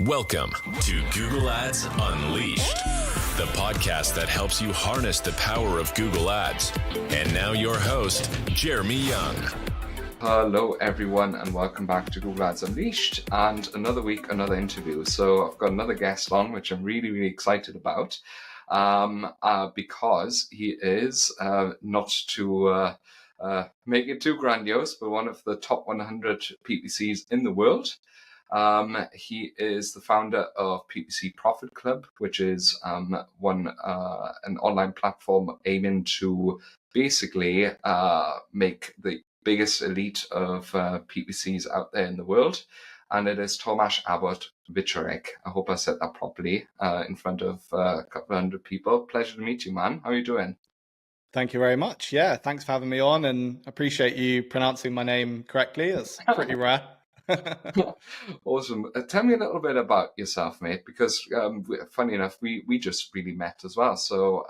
Welcome to Google Ads Unleashed, the podcast that helps you harness the power of Google Ads. And now your host, Jeremy Young. Hello everyone and welcome back to Google Ads Unleashed, and another week, another interview. So I've got another guest on, which I'm really excited about because he is, not to make it too grandiose, but one of the top 100 PPCs in the world. He is the founder of PPC Profit Club, which is an online platform aiming to basically make the biggest elite of PPCs out there in the world. And it is Tomasz Abbott-Wieczorek. I hope I said that properly in front of a couple of hundred people. Pleasure to meet you, man. How are you doing? Thank you very much. Yeah, thanks for having me on, and appreciate you pronouncing my name correctly. That's pretty rare. Awesome. Tell me a little bit about yourself, mate, because funny enough, we just really met as well. So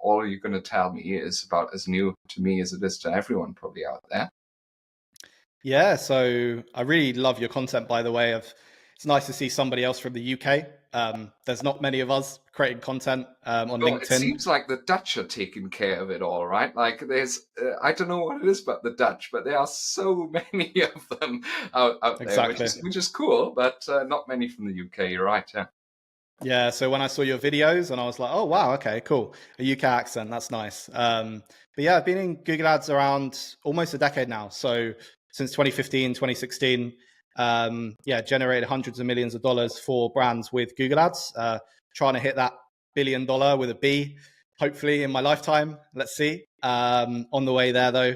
all you're going to tell me is about as new to me as it is to everyone probably out there. Yeah, so I really love your content, by the way. It's nice to see somebody else from the UK. There's not many of us creating content on LinkedIn. It seems like the Dutch are taking care of it all, right? Like there's, I don't know what it is about the Dutch, but there are so many of them out Exactly. there, which is cool, but not many from the UK. You're right, yeah. Yeah, so when I saw your videos and I was like, oh, wow, okay, cool. A UK accent, that's nice. But yeah, I've been in Google Ads around almost a decade now. So since 2015, 2016, generated hundreds of millions of dollars for brands with Google Ads, trying to hit that $1 billion with a B, hopefully in my lifetime. Let's see. On the way there, though,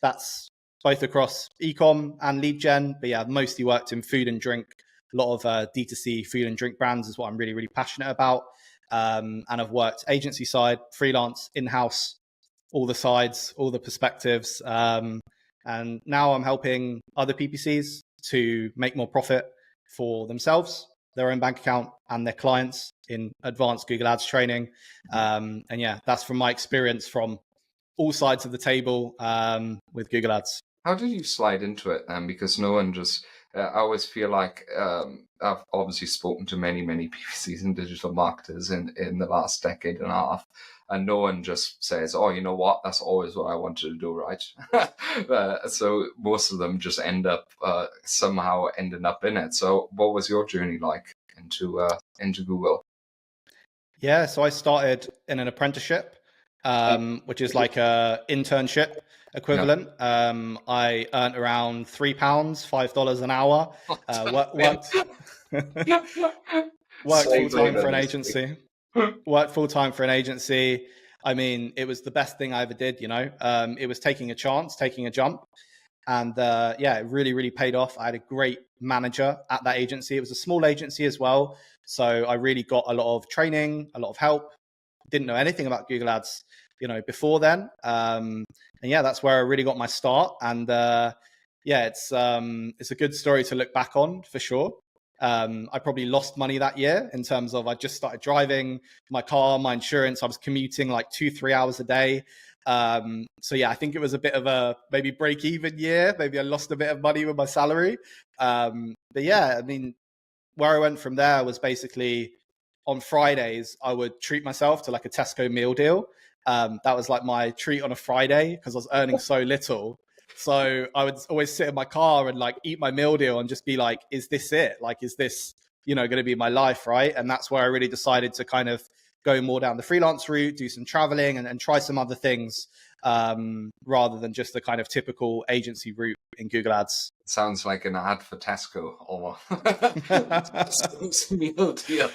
that's both across e-com and lead gen. But yeah, I've mostly worked in food and drink. A lot of D2C food and drink brands is what I'm really passionate about. And I've worked agency side, freelance, in-house, all the sides, all the perspectives. And now I'm helping other PPCs to make more profit for themselves, their own bank account, and their clients in advanced Google Ads training. And yeah, that's from my experience from all sides of the table with Google Ads. How did you slide into it then? Because no one just, I always feel like I've obviously spoken to many PPCs and digital marketers in the last decade and a half. And no one just says, oh, you know what, that's always what I wanted to do, right? So most of them just end up somehow ending up in it. So what was your journey like into Google? Yeah, so I started in an apprenticeship, which is like a internship equivalent. Yeah. I earned around £3, $5 an hour. Worked full time for an agency. Worked full time for an agency. I mean, it was the best thing I ever did. You know, it was taking a chance, taking a jump, and it really paid off. I had a great manager at that agency. It was a small agency as well, so I really got a lot of training, a lot of help. Didn't know anything about Google Ads, you know, before then. And yeah, that's where I really got my start. And it's a good story to look back on for sure. I probably lost money that year in terms of I just started driving my car, my insurance. I was commuting like 2-3 hours a day. So yeah, I think it was a bit of a maybe break even year. Maybe I lost a bit of money with my salary. But yeah, I mean, where I went from there was basically on Fridays, I would treat myself to like a Tesco meal deal. That was like my treat on a Friday because I was earning so little. So I would always sit in my car and like eat my meal deal and just be like, is this it? Like, is this, you know, going to be my life? Right. And that's where I really decided to kind of go more down the freelance route, do some traveling and try some other things rather than just the kind of typical agency route in Google Ads. Sounds like an ad for Tesco or meal deal.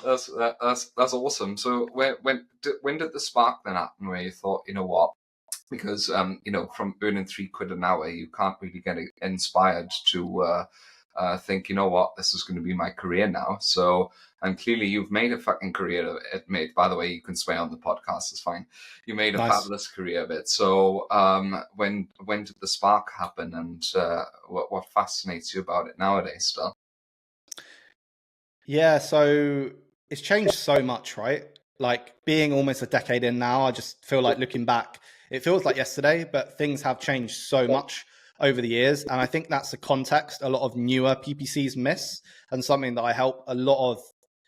That's awesome. So when did the spark then happen where you thought, you know what? Because you know, from earning £3 an hour, you can't really get inspired to think, you know what, this is going to be my career now. So, and clearly you've made a fucking career of it, mate. By the way, you can swear on the podcast, it's fine. You made a fabulous career of it. So when did the spark happen, and what fascinates you about it nowadays still? Yeah, so it's changed so much, right? Like being almost a decade in now, I just feel like looking back, it feels like yesterday, but things have changed so much over the years. And I think that's the context a lot of newer PPCs miss, and something that I help a lot of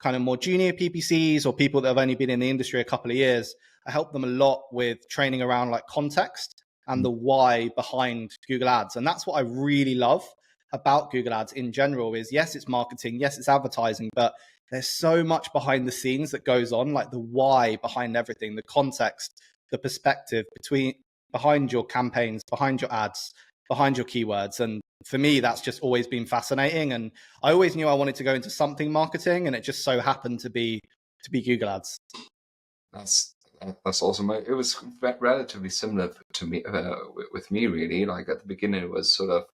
kind of more junior PPCs or people that have only been in the industry a couple of years. I help them a lot with training around like context and the why behind Google Ads. And that's what I really love about Google Ads in general is, yes, it's marketing, yes, it's advertising, but there's so much behind the scenes that goes on, like the why behind everything, the context, the perspective behind your campaigns, behind your ads, behind your keywords. And for me, that's just always been fascinating. And I always knew I wanted to go into something marketing, and it just so happened to be Google Ads. That's awesome. It was relatively similar to me with me, really. Like at the beginning, it was sort of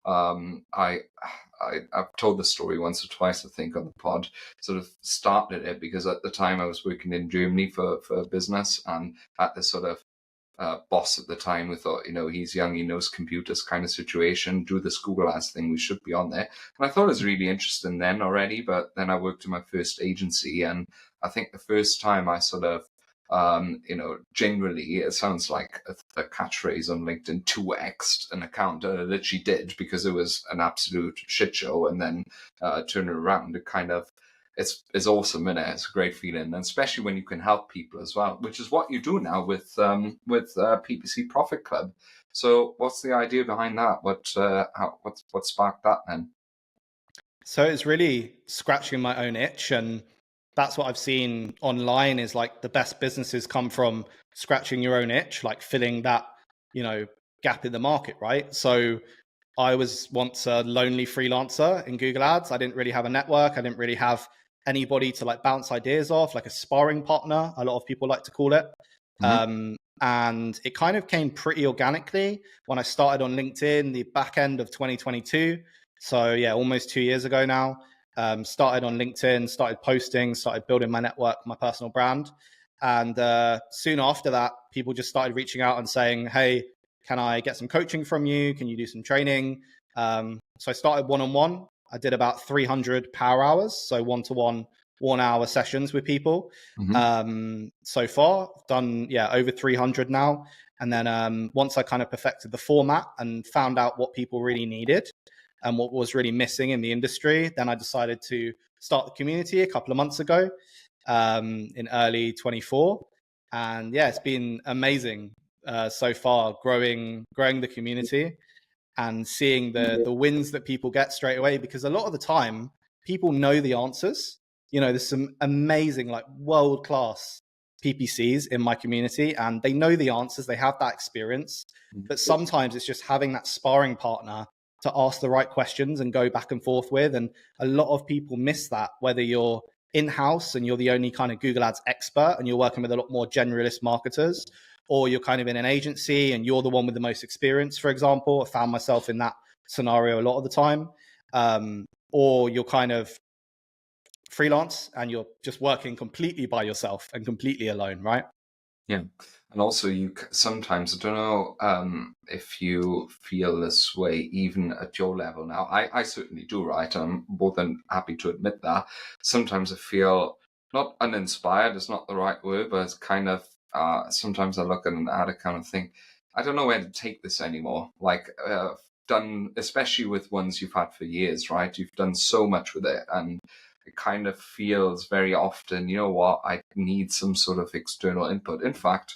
I've told this story once or twice, I think, on the pod. Sort of started it because at the time I was working in Germany for a business, and at this sort of boss at the time, we thought, he's young, he knows computers kind of situation, do this Google Ads thing, we should be on there. And I thought it was really interesting then already, but then I worked in my first agency, and I think the first time I sort of, generally, it sounds like a catchphrase on LinkedIn, 2x'd an account. I literally did, because it was an absolute shit show, and then turn it around. It kind of, it's awesome, isn't it? It's a great feeling, and especially when you can help people as well, which is what you do now with PPC Profit Club. So, what's the idea behind that? What sparked that then? So it's really scratching my own itch, and that's what I've seen online is like the best businesses come from scratching your own itch, like filling that, gap in the market, right? So I was once a lonely freelancer in Google Ads. I didn't really have a network. I didn't really have anybody to like bounce ideas off, like a sparring partner, a lot of people like to call it. And it kind of came pretty organically when I started on LinkedIn, the back end of 2022. So yeah, almost 2 years ago now. Started on LinkedIn, started posting, started building my network, my personal brand. And soon after that, people just started reaching out and saying, hey, can I get some coaching from you? Can you do some training? So I started one-on-one. I did about 300 power hours. So one-to-one, 1 hour sessions with people. So far, I've done, over 300 now. And then once I kind of perfected the format and found out what people really needed and what was really missing in the industry, then I decided to start the community a couple of months ago in early 24. And yeah, it's been amazing so far, growing the community and seeing the wins that people get straight away, because a lot of the time people know the answers. There's some amazing, like world-class PPCs in my community, and they know the answers, they have that experience, but sometimes it's just having that sparring partner to ask the right questions and go back and forth with. And a lot of people miss that, whether you're in-house and you're the only kind of Google Ads expert and you're working with a lot more generalist marketers, or you're kind of in an agency and you're the one with the most experience, for example. I found myself in that scenario a lot of the time. Or you're kind of freelance and you're just working completely by yourself and completely alone, right? Yeah. And also you sometimes, I don't know if you feel this way even at your level now. I certainly do, right? I'm more than happy to admit that. Sometimes I feel not uninspired, is not the right word, but it's kind of, sometimes I look at an ad account and think, I don't know where to take this anymore. Like, done, especially with ones you've had for years, right? You've done so much with it, and it kind of feels very often, you know what, I need some sort of external input. In fact,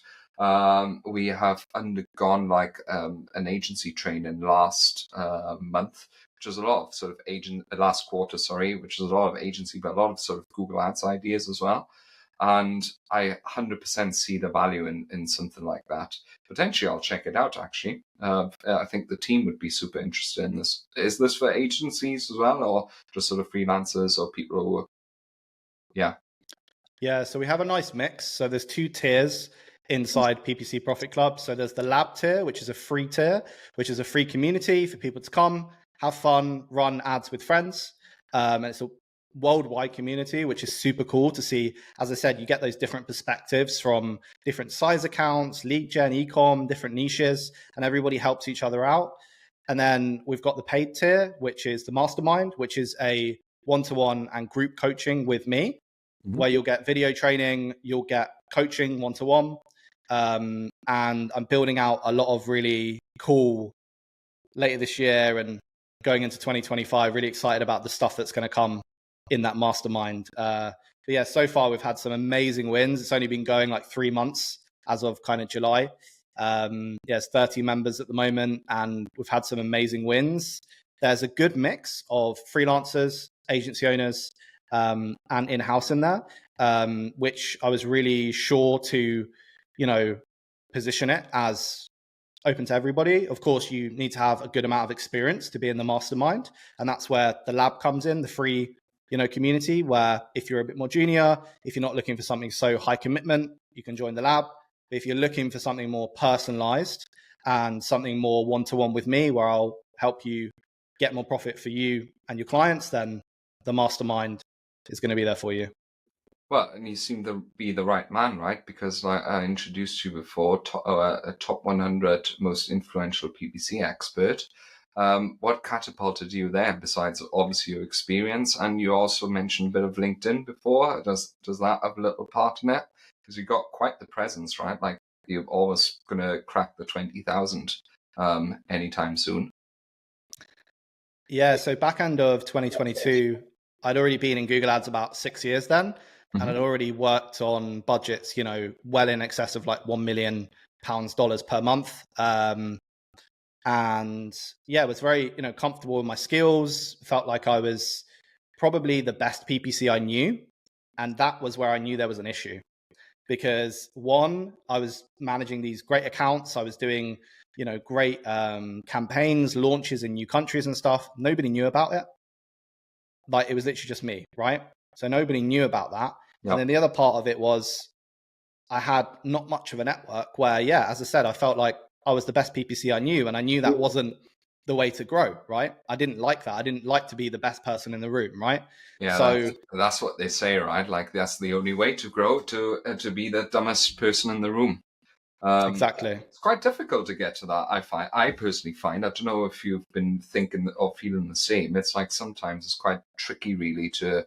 we have undergone like an agency training last month, which was a lot of sort of last quarter, which was a lot of agency, but a lot of sort of Google Ads ideas as well. And I 100% see the value in something like that. Potentially, I'll check it out, actually. I think the team would be super interested in this. Is this for agencies as well, or just sort of freelancers or people who work? Yeah. Yeah, so we have a nice mix. So there's 2 tiers inside PPC Profit Club. So there's the lab tier, which is a free tier, which is a free community for people to come, have fun, run ads with friends. And it's a worldwide community, which is super cool to see. As I said, you get those different perspectives from different size accounts, lead gen, e-com, different niches, and everybody helps each other out. And then we've got the paid tier, which is the mastermind, which is a one-to-one and group coaching with me, where you'll get video training, you'll get coaching one-to-one. And I'm building out a lot of really cool later this year and going into 2025, really excited about the stuff that's going to come in that mastermind. But yeah, so far we've had some amazing wins. It's only been going like 3 months as of kind of July. It's 30 members at the moment, and we've had some amazing wins. There's a good mix of freelancers, agency owners, and in-house in there, which I was really sure to, position it as open to everybody. Of course, you need to have a good amount of experience to be in the mastermind. And that's where the lab comes in, the free, community, where if you're a bit more junior, if you're not looking for something so high commitment, you can join the lab. But if you're looking for something more personalized and something more one-to-one with me, where I'll help you get more profit for you and your clients, then the mastermind is going to be there for you. Well, and you seem to be the right man, right? Because like I introduced you before, a top 100 most influential PPC expert. What catapulted you there, besides obviously your experience? And you also mentioned a bit of LinkedIn before. Does that have a little part in it? Because you got quite the presence, right? Like you're always going to crack the 20,000 anytime soon. Yeah, so back end of 2022, I'd already been in Google Ads about 6 years then. And I'd already worked on budgets, well in excess of like £1 million per month. And yeah, was very, comfortable with my skills. Felt like I was probably the best PPC I knew. And that was where I knew there was an issue. Because one, I was managing these great accounts. I was doing, great campaigns, launches in new countries and stuff. Nobody knew about it. Like it was literally just me, right? So nobody knew about that. Yep. And then the other part of it was I had not much of a network where, yeah, as I said, I felt like I was the best PPC I knew. And I knew that wasn't the way to grow, right? I didn't like that. I didn't like to be the best person in the room, right? Yeah, so that's what they say, right? Like that's the only way to grow, to be the dumbest person in the room. Exactly. It's quite difficult to get to that. I personally find, I don't know if you've been thinking or feeling the same. It's like sometimes it's quite tricky really to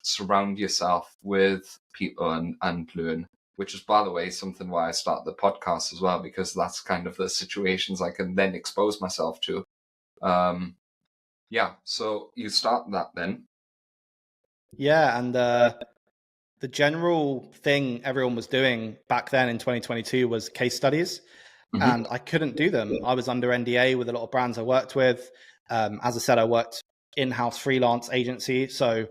surround yourself with people and learn, which is, by the way, something why I started the podcast as well, because that's kind of the situations I can then expose myself to. So you start that then. Yeah, and the general thing everyone was doing back then in 2022 was case studies, and I couldn't do them. I was under NDA with a lot of brands I worked with. As I said, I worked in-house freelance agency, so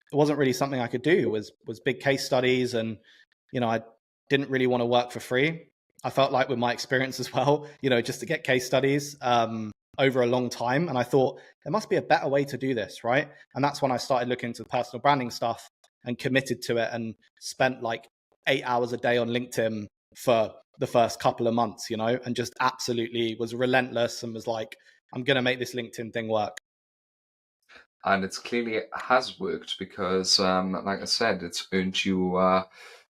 it wasn't really something I could do. Was big case studies, and I didn't really want to work for free. I felt like with my experience as well, just to get case studies over a long time, and I thought there must be a better way to do this, right? And that's when I started looking into personal branding stuff and committed to it, and spent like 8 hours a day on LinkedIn for the first couple of months, and just absolutely was relentless and was like, I'm going to make this LinkedIn thing work. And it's clearly has worked because, like I said, it's earned you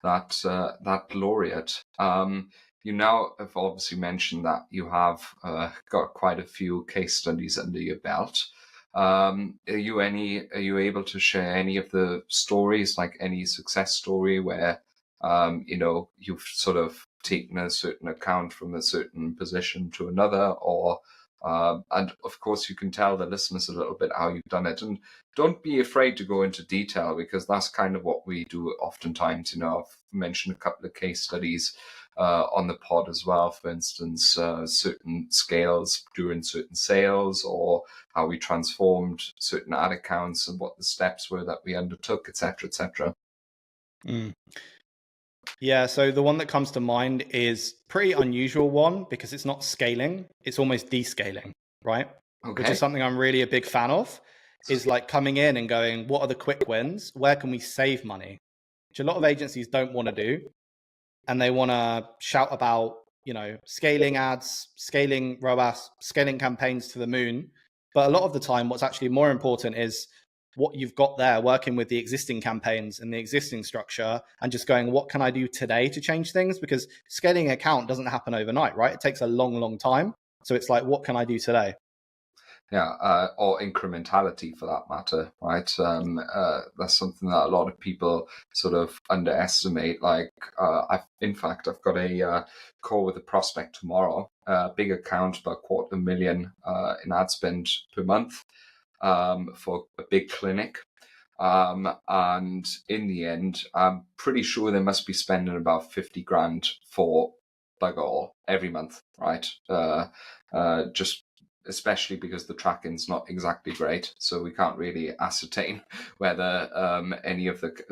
that laureate. You now have obviously mentioned that you have got quite a few case studies under your belt. Are you able to share any of the stories, like any success story where you've sort of taken a certain account from a certain position to another, or and of course you can tell the listeners a little bit how you've done it, and don't be afraid to go into detail, because that's kind of what we do oftentimes. I've mentioned a couple of case studies on the pod as well, for instance, certain scales during certain sales, or how we transformed certain ad accounts and what the steps were that we undertook, etc., etc. Yeah, so the one that comes to mind is pretty unusual one, because it's not scaling, it's almost descaling, right? Okay. Which is something I'm really a big fan of, is like coming in and going, what are the quick wins? Where can we save money? Which a lot of agencies don't want to do. And they want to shout about, scaling ads, scaling ROAS, scaling campaigns to the moon. But a lot of the time, what's actually more important is what you've got there, working with the existing campaigns and the existing structure, and just going, what can I do today to change things? Because scaling an account doesn't happen overnight, right? It takes a long, long time. So it's like, what can I do today? or incrementality for that matter, right? That's something that a lot of people sort of underestimate. Like, in fact, I've got a call with a prospect tomorrow, big account, about $250,000 in ad spend per month for a big clinic. And in the end, I'm pretty sure they must be spending about 50 grand for bugger all every month, right? Just especially because the tracking's not exactly great, so we can't really ascertain whether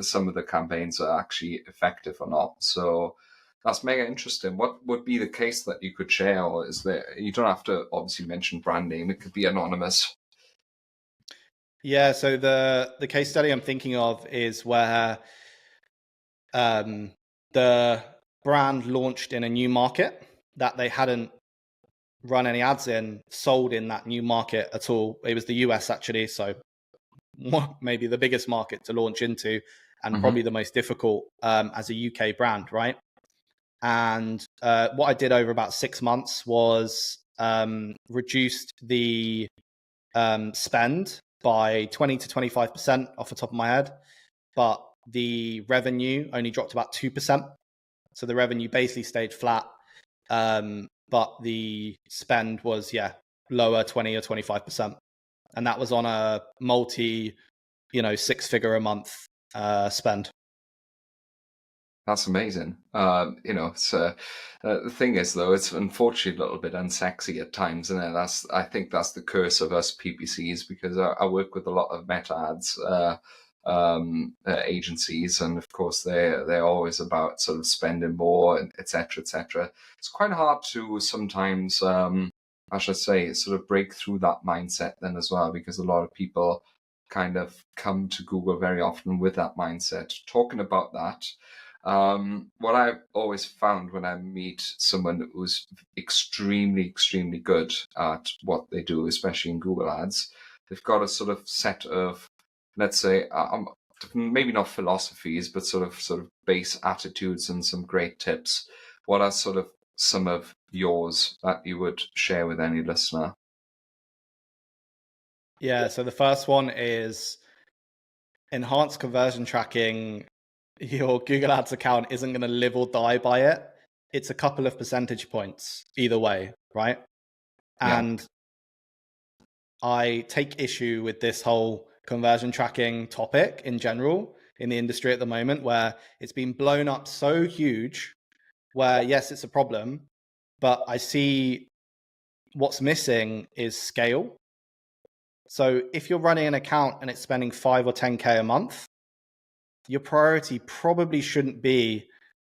some of the campaigns are actually effective or not. So that's mega interesting. What would be the case that you could share, or is there? You don't have to obviously mention brand name; it could be anonymous. Yeah, so the case study I'm thinking of is where the brand launched in a new market that they hadn't run any ads in, sold in that new market at all. It was the US actually, so maybe the biggest market to launch into and probably the most difficult as a UK brand, right? And what I did over about 6 months was reduced the spend by 20 to 25% off the top of my head, but the revenue only dropped about 2%. So the revenue basically stayed flat, but the spend was lower, 20 or 25%, and that was on a multi, 6-figure a month spend. That's amazing. The thing is, though, it's unfortunately a little bit unsexy at times, and I think that's the curse of us PPCs, because I work with a lot of meta ads agencies, and of course they're always about sort of spending more, and etc. etc. It's quite hard to sometimes, I should say, sort of break through that mindset then as well, because a lot of people kind of come to Google very often with that mindset. Talking about that. What I've always found when I meet someone who's extremely, extremely good at what they do, especially in Google Ads, they've got a sort of set of, let's say, maybe not philosophies, but sort of base attitudes and some great tips. What are sort of some of yours that you would share with any listener? Yeah, so the first one is enhanced conversion tracking. Your Google Ads account isn't going to live or die by it. It's a couple of percentage points either way, right? And I take issue with this whole conversion tracking topic in general in the industry at the moment, where it's been blown up so huge, where yes, it's a problem, but I see what's missing is scale. So if you're running an account and it's spending 5 or 10K a month, your priority probably shouldn't be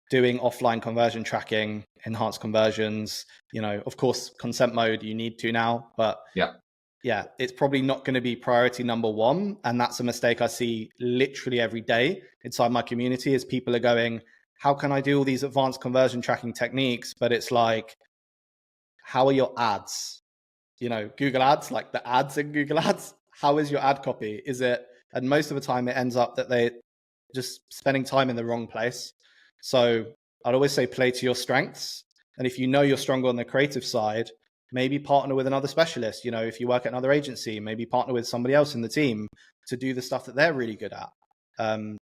doing offline conversion tracking, enhanced conversions. Of course, consent mode, you need to now, but it's probably not going to be priority number one. And that's a mistake I see literally every day inside my community, is people are going, how can I do all these advanced conversion tracking techniques? But it's like, how are your ads? Google Ads, like the ads in Google Ads, how is your ad copy? And most of the time it ends up that they just spending time in the wrong place. So I'd always say play to your strengths. And if you know you're stronger on the creative side, maybe partner with another specialist. If you work at another agency, maybe partner with somebody else in the team to do the stuff that they're really good at.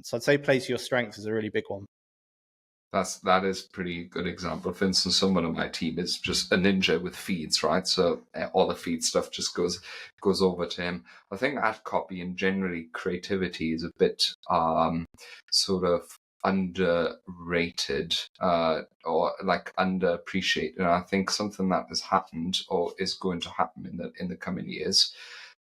So I'd say play to your strengths is a really big one. That is a pretty good example. For instance, someone on my team is just a ninja with feeds, right? So all the feed stuff just goes over to him. I think ad copy and generally creativity is a bit sort of underrated or like underappreciated. And I think something that has happened or is going to happen in the coming years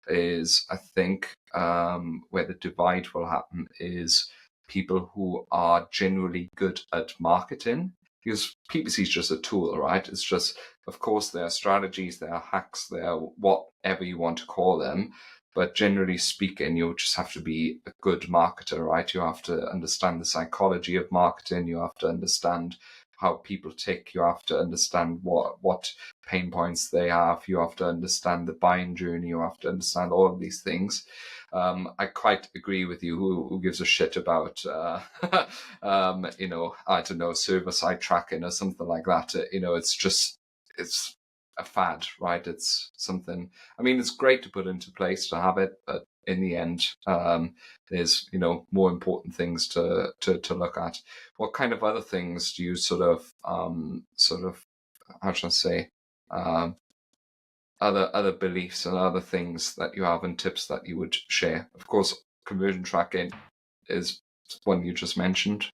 is, I think, where the divide will happen is people who are generally good at marketing, because PPC is just a tool, right? It's just, of course, there are strategies, there are hacks, there are whatever you want to call them. But generally speaking, you just have to be a good marketer, right? You have to understand the psychology of marketing. You have to understand how people tick. You have to understand what pain points they have. You have to understand the buying journey. You have to understand all of these things. I quite agree with you. Who gives a shit about, I don't know, server-side tracking or something like that? It's a fad, right? It's something, I mean, it's great to put into place to have it, but in the end, there's, more important things to look at. What kind of other things do you how should I say, other beliefs and other things that you have and tips that you would share? Of course, conversion tracking is one you just mentioned.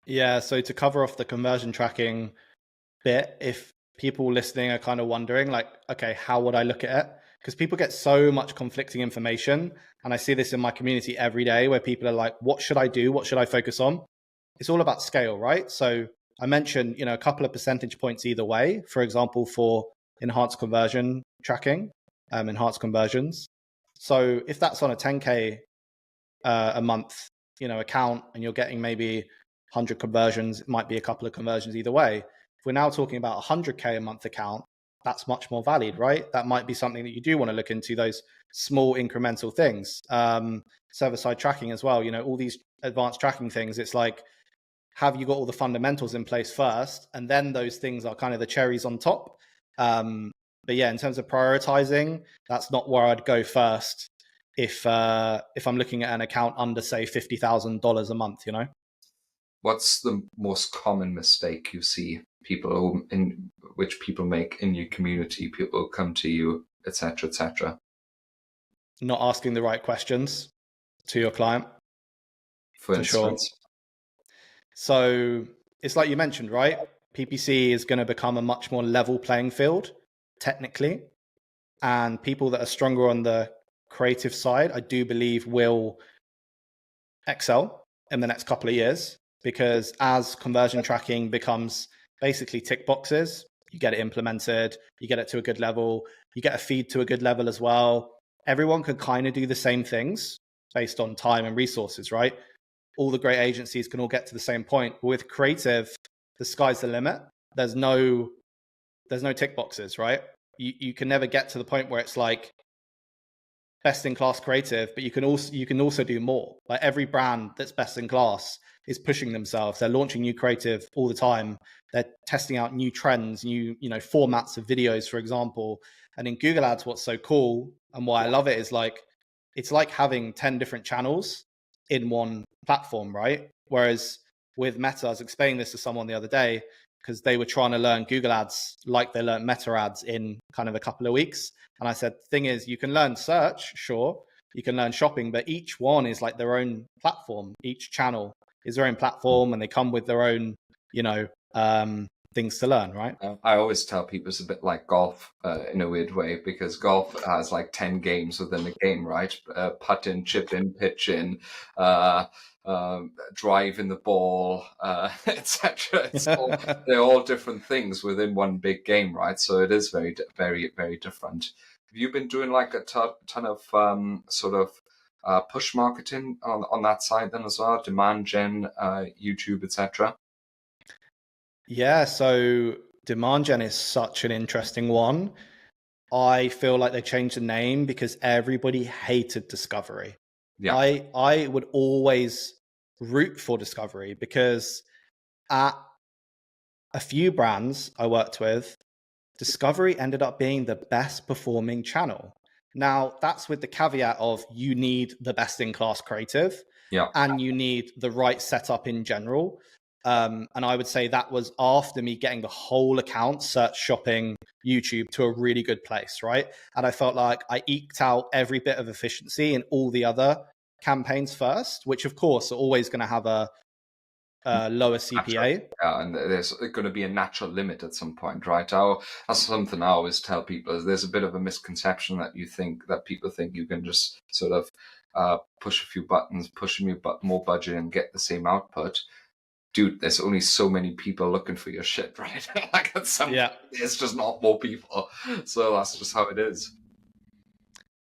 Yeah, so to cover off the conversion tracking bit, if people listening are kind of wondering, like, okay, how would I look at it? Because people get so much conflicting information. And I see this in my community every day where people are like, what should I do? What should I focus on? It's all about scale, right? So I mentioned, a couple of percentage points either way, for example, for enhanced conversion tracking, enhanced conversions. So if that's on a 10K a month, account, and you're getting maybe 100 conversions, it might be a couple of conversions either way. If we're now talking about 100K a month account, that's much more valid, right? That might be something that you do want to look into, those small incremental things. Server-side tracking as well, all these advanced tracking things. It's like, have you got all the fundamentals in place first? And then those things are kind of the cherries on top. But yeah, in terms of prioritizing, that's not where I'd go first if I'm looking at an account under, say, $50,000 a month, What's the most common mistake you see which people make in your community? People come to you, etc., etc. Not asking the right questions to your client. For instance. Sure. So it's like you mentioned, right? PPC is going to become a much more level playing field, technically. And people that are stronger on the creative side, I do believe, will excel in the next couple of years, because as conversion tracking becomes basically tick boxes, you get it implemented, you get it to a good level, you get a feed to a good level as well. Everyone could kind of do the same things based on time and resources, right? All the great agencies can all get to the same point. With creative, the sky's the limit. There's no tick boxes, right? You can never get to the point where it's like best in class creative, but you can also do more. Like every brand that's best in class is pushing themselves. They're launching new creative all the time. They're testing out new trends, new formats of videos, for example. And in Google Ads, what's so cool and why I love it is like, it's like having 10 different channels in one platform, right? Whereas with Meta, I was explaining this to someone the other day because they were trying to learn Google Ads like they learned Meta Ads in kind of a couple of weeks. And I said, the thing is, you can learn search, sure, you can learn shopping, but each one is like their own platform. Each channel is their own platform, and they come with their own, things to learn, right? I always tell people it's a bit like golf in a weird way, because golf has like 10 games within the game, right? Putting, chipping, pitching, driving the ball, etc. They're all different things within one big game, right? So it is very, very, very different. Have you been doing like a ton of push marketing on that side then as well? Demand gen, YouTube, etc. Yeah, so demand gen is such an interesting one. I feel like they changed the name because everybody hated discovery. Yeah. I would always root for discovery, because at a few brands I worked with, discovery ended up being the best performing channel. Now, that's with the caveat of you need the best in class creative, and you need the right setup in general. And I would say that was after me getting the whole account, search, shopping, YouTube, to a really good place, right? And I felt like I eked out every bit of efficiency in all the other campaigns first, which of course are always going to have a lower CPA. Yeah, and there's going to be a natural limit at some point, right? That's something I always tell people, is there's a bit of a misconception that people think you can just sort of push a few buttons, push more budget and get the same output. Dude, there's only so many people looking for your shit, right? Like it's just not more people. So that's just how it is.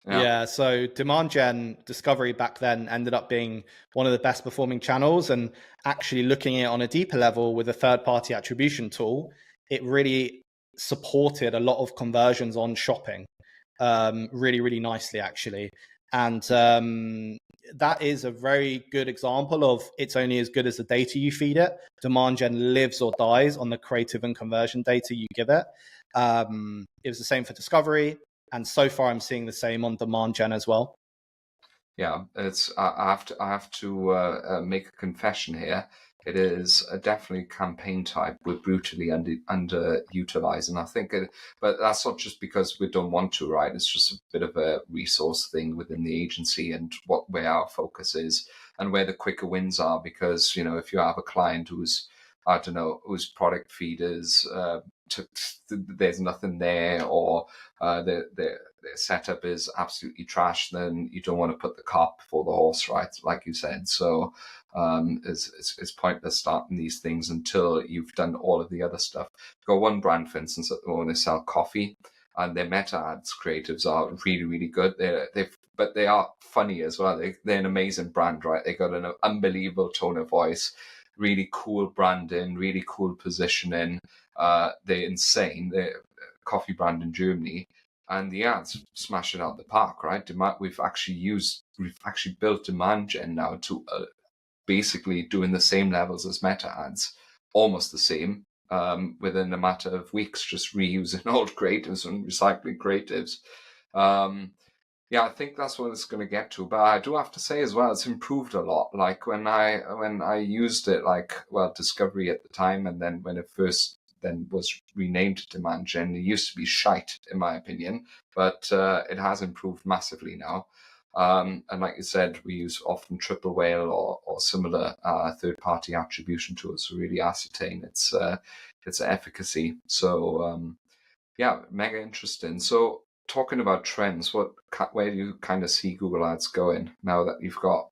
Yeah, so demand gen discovery back then ended up being one of the best performing channels, and actually looking at it on a deeper level with a third-party attribution tool, it really supported a lot of conversions on shopping really, really nicely, actually. And that is a very good example of it's only as good as the data you feed it. Demand gen lives or dies on the creative and conversion data you give it. It was the same for discovery. And so far, I'm seeing the same on demand gen as well. Yeah, I have to make a confession here. It is definitely campaign type. We're brutally underutilized, and I think but that's not just because we don't want to, right? It's just a bit of a resource thing within the agency and where our focus is and where the quicker wins are. Because if you have a client who's, I don't know, whose product feed is there's nothing there, or the setup is absolutely trash, then you don't want to put the cart before the horse, right? Like you said. So it's pointless starting these things until you've done all of the other stuff. You've got one brand, for instance, that they sell coffee, and their meta ads creatives are really, really good. But they are funny as well. They're an amazing brand, right? They got an unbelievable tone of voice, really cool branding, really cool positioning. They're insane. They're a coffee brand in Germany. And the ads smash it out the park, right? We've actually built demand gen now to basically doing the same levels as meta ads, almost the same, within a matter of weeks, just reusing old creatives and recycling creatives. Yeah, I think that's what it's going to get to. But I do have to say as well, it's improved a lot. Like when I used it, Discovery at the time, and then when it first then was renamed Demand Gen, it used to be shite, in my opinion, but it has improved massively now. And like you said, we use often Triple Whale or similar third-party attribution tools to really ascertain its efficacy. So yeah, mega interesting. So talking about trends, where do you kind of see Google Ads going now that you've got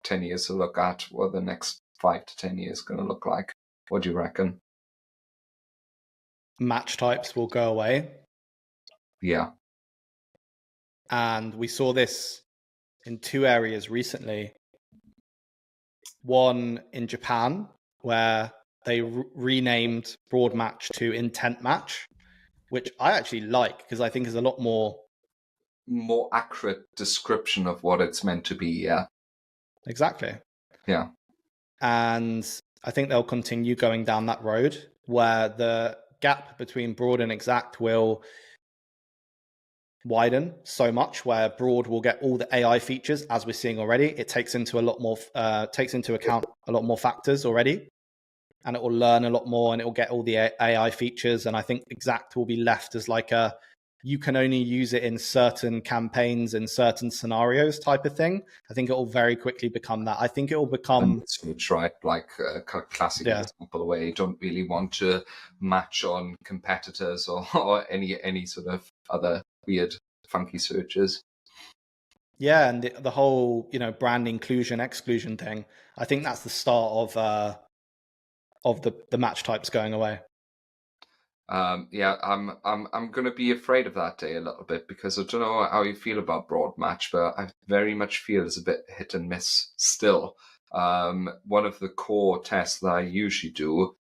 10 years to look at? What the next 5 to 10 years going to look like? What do you reckon? Match types will go away. Yeah. And we saw this in two areas recently. One in Japan, where they renamed broad match to intent match, which I actually like because I think is a lot more accurate description of what it's meant to be. Yeah. Exactly. Yeah. And I think they'll continue going down that road where the gap between broad and exact will widen so much, where broad will get all the AI features as we're seeing already. It takes into account a lot more factors already, and it will learn a lot more, and it will get all the AI features. And I think exact will be left as like you can only use it in certain campaigns in certain scenarios type of thing. I think it will very quickly become that. I think it will become right, like a classic example where you don't really want to match on competitors or any sort of other weird funky searches. Yeah, and the whole brand inclusion exclusion thing. I think that's the start of the match types going away. Yeah, I'm going to be afraid of that day a little bit, because I don't know how you feel about broad match, but I very much feel it's a bit hit and miss still. One of the core tests that I usually do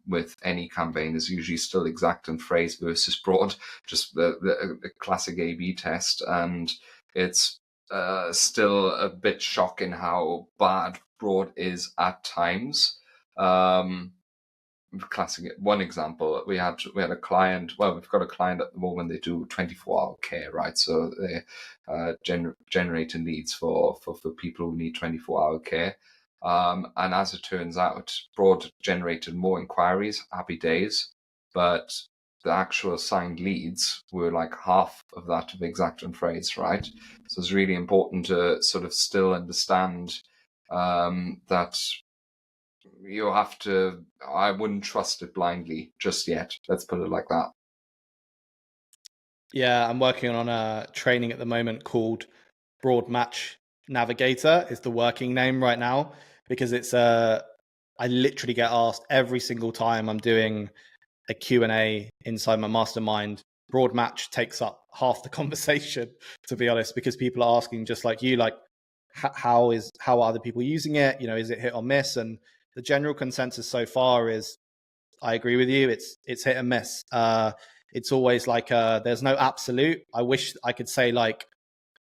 with any campaign is usually still exact and phrase versus broad, just the classic A/B test, and it's still a bit shocking how bad broad is at times. Classic one example, we had a client, we've got a client at the moment, they do 24-hour care, right? So they generating leads for people who need 24-hour care, and as it turns out, broad generated more inquiries, happy days, but the actual signed leads were like half of that of exact and phrase, right? So it's really important to sort of still understand that you have to, I wouldn't trust it blindly just yet. Let's put it like that. Yeah, I'm working on a training at the moment called Broad Match Navigator is the working name right now, because it's I literally get asked every single time I'm doing a Q&A inside my mastermind. Broad match takes up half the conversation, to be honest, because people are asking just like you, like how are other people using it? Is it hit or miss? And the general consensus so far is, I agree with you. It's hit and miss. It's always like there's no absolute. I wish I could say like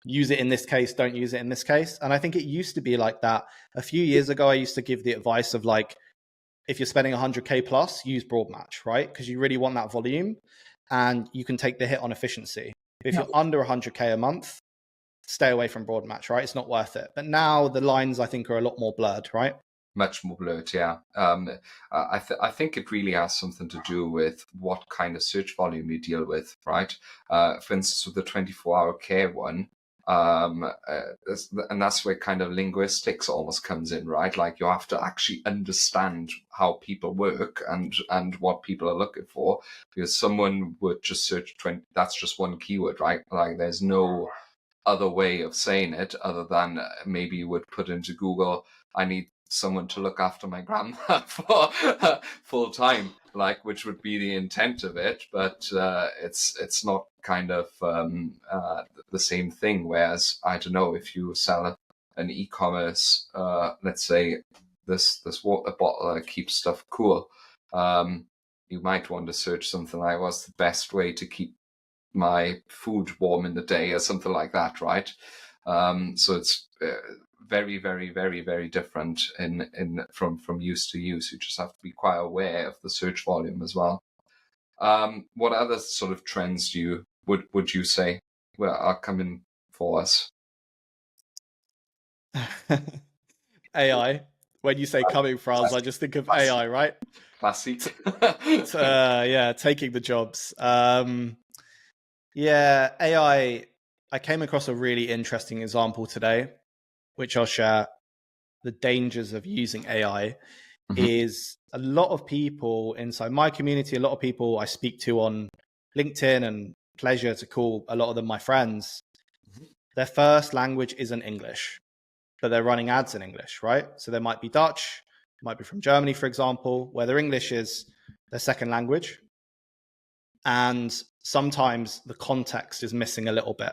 use it in this case, don't use it in this case. And I think it used to be like that. A few years ago, I used to give the advice of like if you're spending 100K plus, use broad match, right? Because you really want that volume and you can take the hit on efficiency. But if you're under 100K a month, stay away from broad match, right? It's not worth it. But now the lines, I think, are a lot more blurred, right? Much more blurred, yeah. I think it really has something to do with what kind of search volume you deal with, right? For instance, with the 24-hour care one, and that's where kind of linguistics almost comes in, right? Like you have to actually understand how people work and what people are looking for, because someone would just search 20. That's just one keyword, right? Like there's no other way of saying it other than maybe you would put into Google, I need someone to look after my grandma for full time, like, which would be the intent of it, but it's not kind of the same thing. Whereas, I don't know, if you sell an e-commerce, let's say this water bottle that keeps stuff cool, you might want to search something like, what's the best way to keep my food warm in the day, or something like that, right? So it's very, very, very, very different from use to use. You just have to be quite aware of the search volume as well. What other sort of trends would you say are coming for us? AI. When you say coming for us, I just think of AI, right? Classy. Yeah, taking the jobs. Yeah, AI. I came across a really interesting example today, which I'll share. The dangers of using AI is a lot of people inside my community, a lot of people I speak to on LinkedIn, and pleasure to call a lot of them my friends. Their first language isn't English, but they're running ads in English, right? So they might be Dutch, might be from Germany, for example, where their English is their second language. And sometimes the context is missing a little bit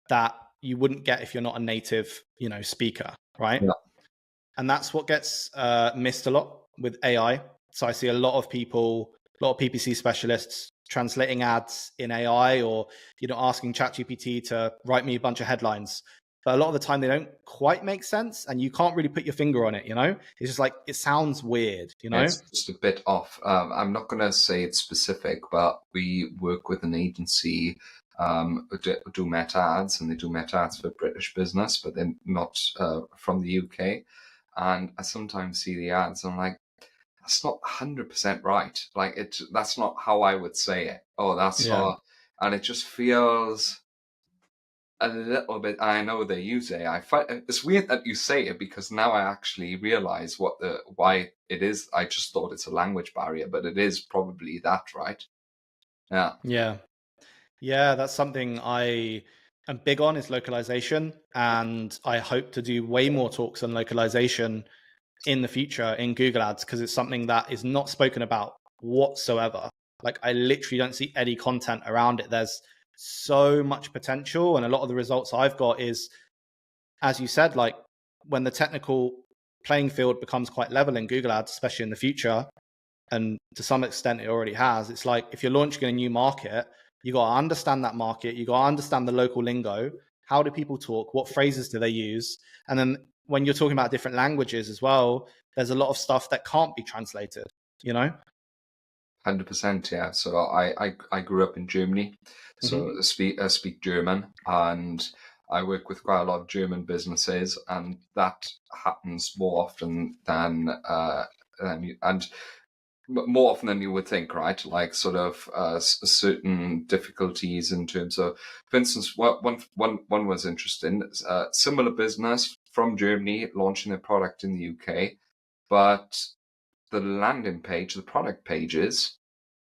that you wouldn't get if you're not a native, speaker, right? Yeah. And that's what gets missed a lot with AI. So I see a lot of people, a lot of PPC specialists translating ads in AI, or asking ChatGPT to write me a bunch of headlines. But a lot of the time they don't quite make sense, and you can't really put your finger on it. It's just like, it sounds weird. It's just a bit off. I'm not going to say it's specific, but we work with an agency who do meta ads, and they do meta ads for British business, but they're not from the UK. And I sometimes see the ads, and I'm like, that's not 100% right. Like, that's not how I would say it. Oh, that's not. And it just feels a little bit. I know they use AI. It's weird that you say it, because now I actually realize why it is. I just thought it's a language barrier, but it is probably that, right? Yeah, that's something I am big on, is localization, and I hope to do way more talks on localization in the future in Google Ads, because it's something that is not spoken about whatsoever. Like, I literally don't see any content around it. There's so much potential, and a lot of the results I've got is, as you said, like, when the technical playing field becomes quite level in Google Ads, especially in the future, and to some extent it already has, it's like, if you're launching a new market, you got to understand that market, you got to understand the local lingo. How do people talk? What phrases do they use? And then when you're talking about different languages as well, there's a lot of stuff that can't be translated, 100%, yeah. So I grew up in Germany, so I speak German, and I work with quite a lot of German businesses, and that happens more often than more often than you would think, right? Like, sort of certain difficulties in terms of, for instance, one was interesting. Similar business from Germany launching a product in the UK, but the landing page, the product pages,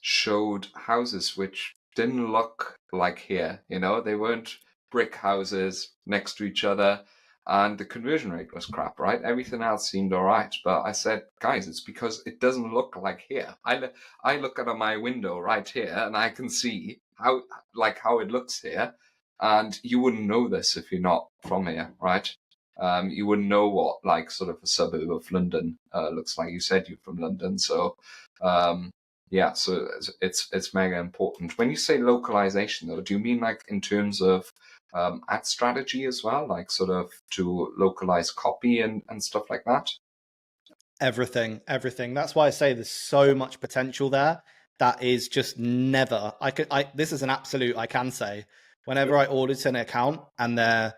showed houses which didn't look like here. They weren't brick houses next to each other, and the conversion rate was crap, right? Everything else seemed all right, but I said, guys, it's because it doesn't look like here. I look out of my window right here, and I can see how it looks here, and you wouldn't know this if you're not from here, right? You wouldn't know what, like, sort of a suburb of London looks like. You said you're from London, so yeah, so it's mega important. When you say localization, though, do you mean like in terms of ad strategy as well, like sort of to localize copy and stuff like that? Everything. That's why I say there's so much potential there that is just never. This is an absolute. I can say whenever I audit an account and they're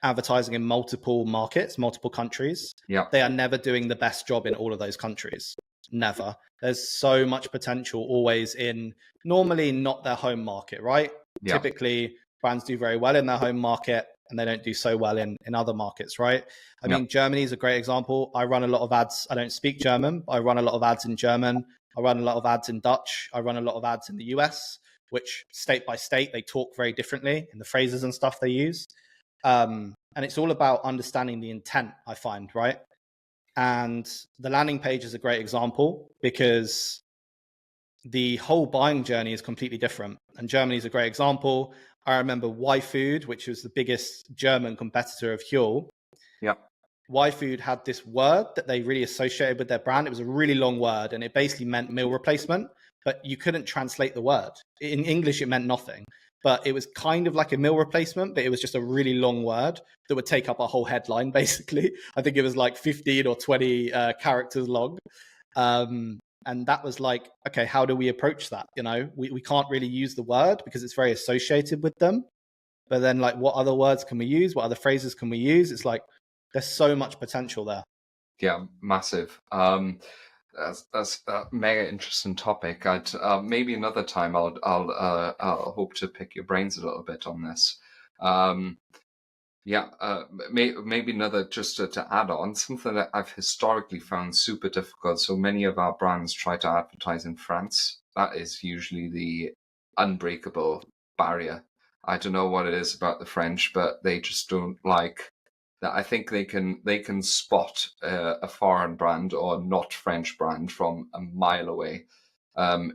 advertising in multiple markets, multiple countries, they are never doing the best job in all of those countries. Never. There's so much potential always in normally not their home market, right? Typically, brands do very well in their home market and they don't do so well in other markets, right? I mean, Germany is a great example. I run a lot of ads. I don't speak German, but I run a lot of ads in German. I run a lot of ads in Dutch. I run a lot of ads in the US, which state by state, they talk very differently in the phrases and stuff they use. And it's all about understanding the intent, I find, right? And the landing page is a great example because the whole buying journey is completely different. And Germany is a great example. I remember Y-Food, which was the biggest German competitor of Huel. Y-Food had this word that they really associated with their brand. It was a really long word and it basically meant meal replacement, but you couldn't translate the word. In English, it meant nothing, but it was kind of like a meal replacement, but it was just a really long word that would take up a whole headline, basically. I think it was like 15 or 20 characters long. And that was like, okay, how do we approach that? You know, we can't really use the word because it's very associated with them. But then like, what other words can we use? What other phrases can we use? It's like, there's so much potential there. Yeah, massive. That's a mega interesting topic. I'd maybe another time I'll hope to pick your brains a little bit on this. Maybe another just to add on something that I've historically found super difficult. So many of our brands try to advertise in France. That is usually the unbreakable barrier. I don't know what it is about the French, but they just don't like that. I think they can spot a foreign brand or not French brand from a mile away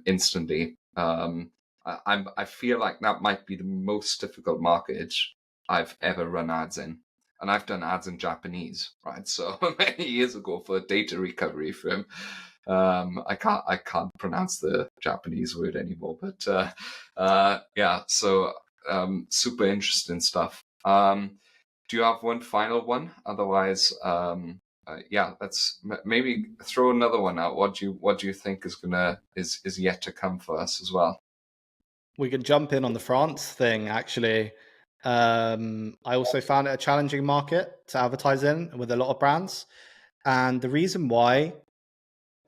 instantly. I feel like that might be the most difficult market I've ever run ads in. And I've done ads in Japanese, right? So many years ago for a data recovery firm. I can't pronounce the Japanese word anymore, but so super interesting stuff. Do you have one final one? Otherwise, let's maybe throw another one out. What do you think is yet to come for us as well? We can jump in on the France thing, actually. I also found it a challenging market to advertise in with a lot of brands. And the reason why,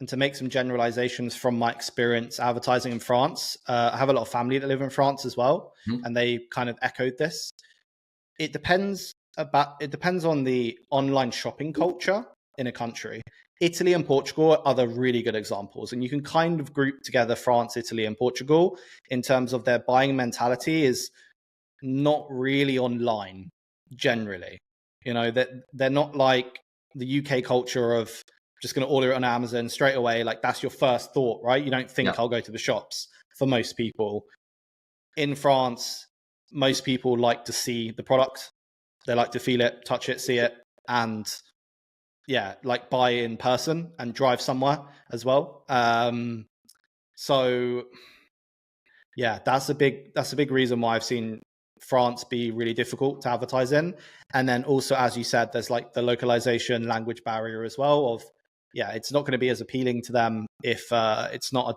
and to make some generalizations from my experience advertising in France, I have a lot of family that live in France as well, and they kind of echoed this. It depends on the online shopping culture in a country. Italy and Portugal are other really good examples. And you can kind of group together France, Italy, and Portugal in terms of their buying mentality is not really online generally. You know, that they're not like the UK culture of just going to order it on Amazon straight away. Like that's your first thought, right? You don't think I'll go to the shops for most people. In France, most people like to see the product. They like to feel it, touch it, see it, and like buy in person and drive somewhere as well. So that's a big reason why I've seen France be really difficult to advertise in. And then also, as you said, there's like the localization language barrier as well of, it's not going to be as appealing to them if it's not a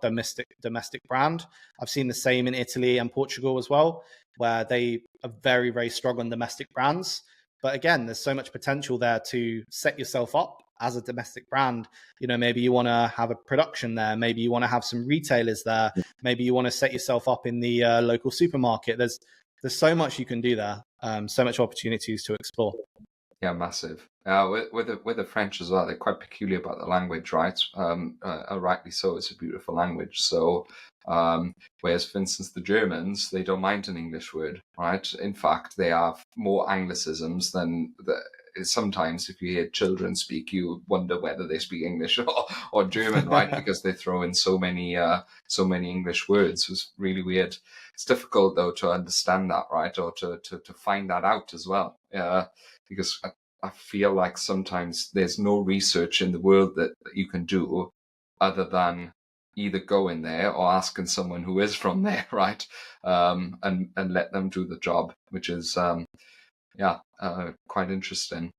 domestic brand. I've seen the same in Italy and Portugal as well, where they are very, very strong on domestic brands. But again, there's so much potential there to set yourself up as a domestic brand. You know, maybe you want to have a production there. Maybe you want to have some retailers there. Maybe you want to set yourself up in the local supermarket. There's so much you can do there. So much opportunities to explore. Yeah, massive. With the French as well, they're quite peculiar about the language, right? Rightly so. It's a beautiful language. So, whereas, for instance, the Germans, they don't mind an English word, right? In fact, they have more Anglicisms than sometimes if you hear children speak, you wonder whether they speak English or German, right? Because they throw in so many English words. It's really weird. It's difficult though to understand that, right? Or to find that out as well. Because I feel like sometimes there's no research in the world that you can do other than either go in there or asking someone who is from there, right? And let them do the job, which is quite interesting.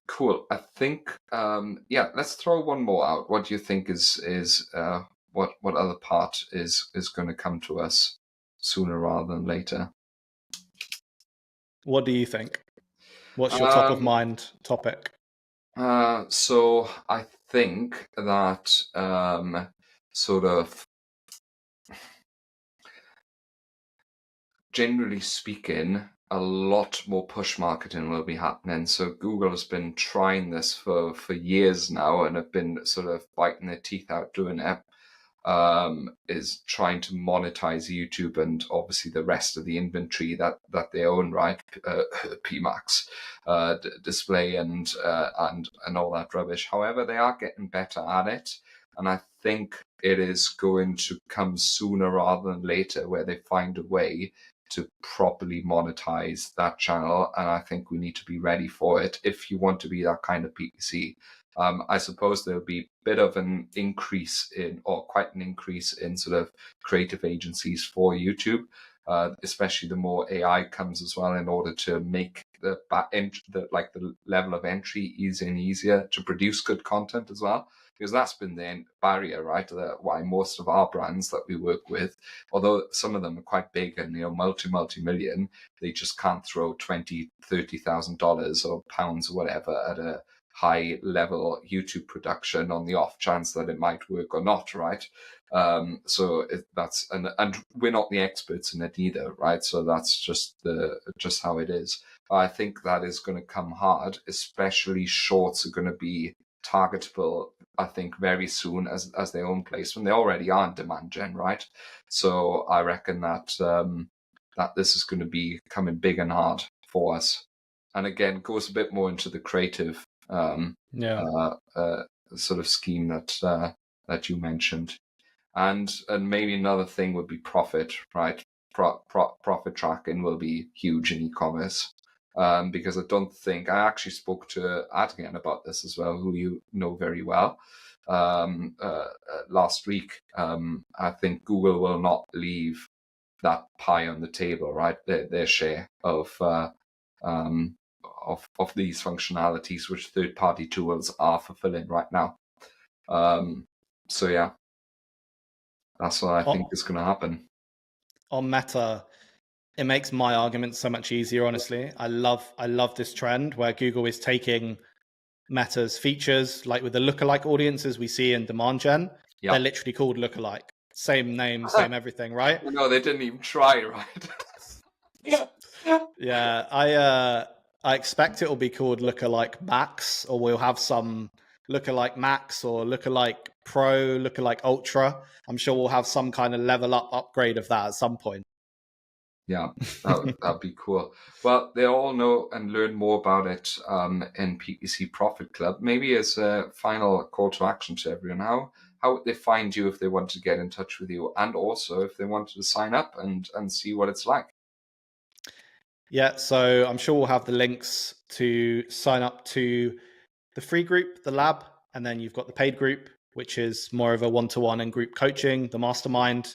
Cool. I think, let's throw one more out. What do you think is what other part is going to come to us sooner rather than later? What do you think? What's your top of mind topic? So I think that sort of generally speaking, a lot more push marketing will be happening. So Google has been trying this for years now and have been sort of biting their teeth out doing it. Is trying to monetize YouTube and obviously the rest of the inventory that they own, right? PMax, display and all that rubbish. However, they are getting better at it, and I think it is going to come sooner rather than later, where they find a way to properly monetize that channel, and I think we need to be ready for it if you want to be that kind of PPC. I suppose there'll be a bit of an increase in, or quite an increase in, sort of creative agencies for YouTube, especially the more AI comes as well, in order to make the level of entry easier and easier to produce good content as well. Because that's been the barrier, right? Why most of our brands that we work with, although some of them are quite big and multi-million, they just can't throw $20,000-$30,000 or pounds or whatever at a high level YouTube production on the off chance that it might work or not, right? So that's and we're not the experts in it either, right? So that's just how it is. I think that is going to come hard, especially shorts are going to be targetable, I think, very soon as their own placement. They already are in demand gen, right? So I reckon that that this is going to be coming big and hard for us. And again, goes a bit more into the creative sort of scheme that you mentioned. And maybe another thing would be profit, right? Profit tracking will be huge in e-commerce. Because I actually spoke to Adrian about this as well, who you know very well, last week. I think Google will not leave that pie on the table, right? Their share of these functionalities, which third-party tools are fulfilling right now. So yeah, that's what I think is going to happen. On Meta, it makes my argument so much easier, honestly. I love this trend where Google is taking Meta's features, like with the lookalike audiences we see in demand gen. Yep. They're literally called lookalike. Same name, same everything, right? No, they didn't even try, right? Yeah, I expect it will be called lookalike Max, or we'll have some lookalike Max or lookalike Pro, lookalike Ultra. I'm sure we'll have some kind of level up upgrade of that at some point. Yeah, that'd be cool. Well, they all know and learn more about it in PPC Profit Club. Maybe as a final call to action to everyone, how would they find you if they want to get in touch with you, and also if they wanted to sign up and see what it's like? Yeah, so I'm sure we'll have the links to sign up to the free group, the lab, and then you've got the paid group, which is more of a one-to-one and group coaching, the mastermind.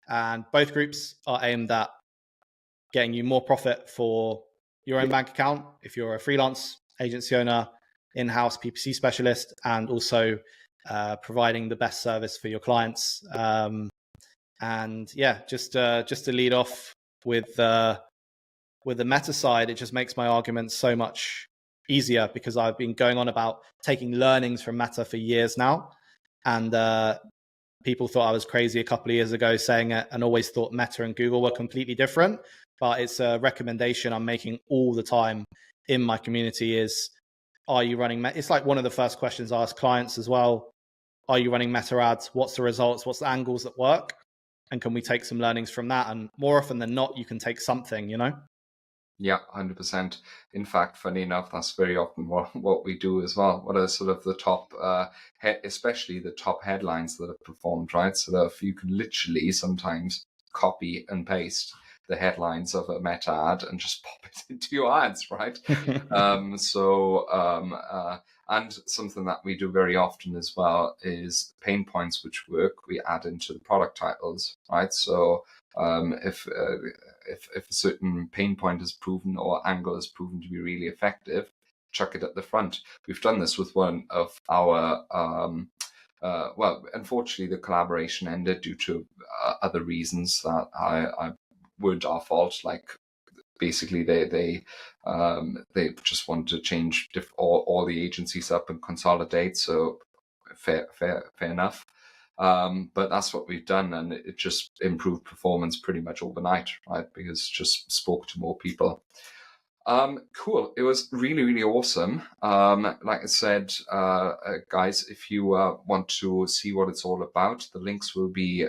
And both groups are aimed at getting you more profit for your own bank account if you're a freelance agency owner, in-house PPC specialist, and also providing the best service for your clients. And yeah, just to lead off with the Meta side, it just makes my argument so much easier because I've been going on about taking learnings from Meta for years now. And people thought I was crazy a couple of years ago saying it, and always thought Meta and Google were completely different. But it's a recommendation I'm making all the time in my community is, are you running Meta? It's like one of the first questions I ask clients as well. Are you running Meta ads? What's the results? What's the angles that work? And can we take some learnings from that? And more often than not, you can take something, you know? Yeah, 100%. In fact, funny enough, that's very often what we do as well. What are sort of the top, especially the top headlines that have performed, right? So that if you can literally sometimes copy and paste the headlines of a Meta ad and just pop it into your ads, right? And something that we do very often as well is pain points which work, we add into the product titles, right? So if a certain pain point is proven or angle is proven to be really effective, chuck it at the front. We've done this with one of our unfortunately, the collaboration ended due to other reasons that I weren't our fault. Like, basically, they just wanted to change all the agencies up and consolidate. So fair enough. But that's what we've done, and it just improved performance pretty much overnight, right? Because just spoke to more people. Cool. It was really, really awesome. Like I said, guys, if you want to see what it's all about, the links will be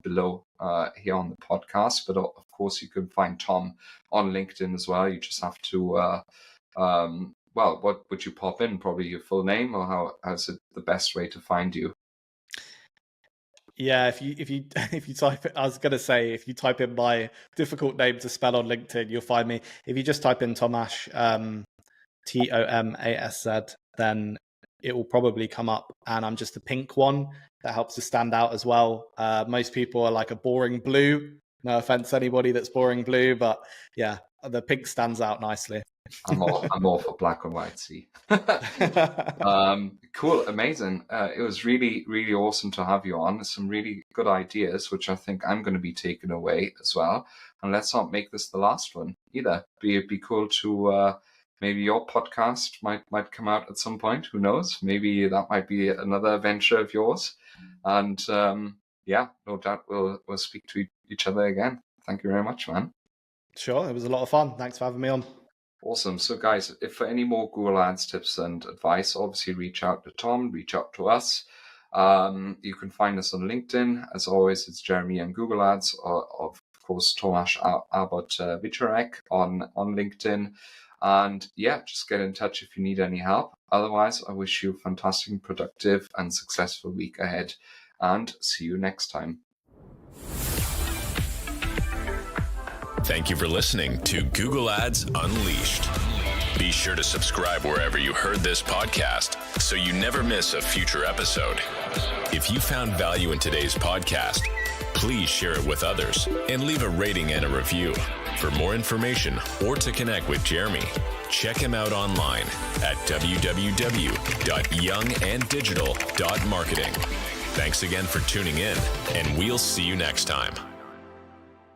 below here on the podcast. But of course, you can find Tom on LinkedIn as well. You just have to, what would you pop in? Probably your full name, or how's it the best way to find you? Yeah, if you type it, I was gonna say, if you type in my difficult name to spell on LinkedIn, you'll find me. If you just type in Tomasz, Tomasz, then it will probably come up, and I'm just a pink one. That helps to stand out as well. Most people are like a boring blue. No offense to anybody that's boring blue, but yeah, the pink stands out nicely. I'm all for black and white. See, cool, amazing. It was really, really awesome to have you on. Some really good ideas, which I think I'm going to be taking away as well. And let's not make this the last one either. It'd be cool to maybe your podcast might come out at some point. Who knows? Maybe that might be another venture of yours. And yeah, no doubt we'll speak to each other again. Thank you very much, man. Sure, it was a lot of fun. Thanks for having me on. Awesome. So guys, if for any more Google Ads tips and advice, obviously reach out to Tom, reach out to us. You can find us on LinkedIn. As always, it's Jeremy and Google Ads, or of course, Tomasz Abbott-Wieczorek on LinkedIn. And yeah, just get in touch if you need any help. Otherwise, I wish you a fantastic, productive, and successful week ahead. And see you next time. Thank you for listening to Google Ads Unleashed. Be sure to subscribe wherever you heard this podcast so you never miss a future episode. If you found value in today's podcast, please share it with others and leave a rating and a review. For more information or to connect with Jeremy, check him out online at www.younganddigital.marketing. Thanks again for tuning in, and we'll see you next time.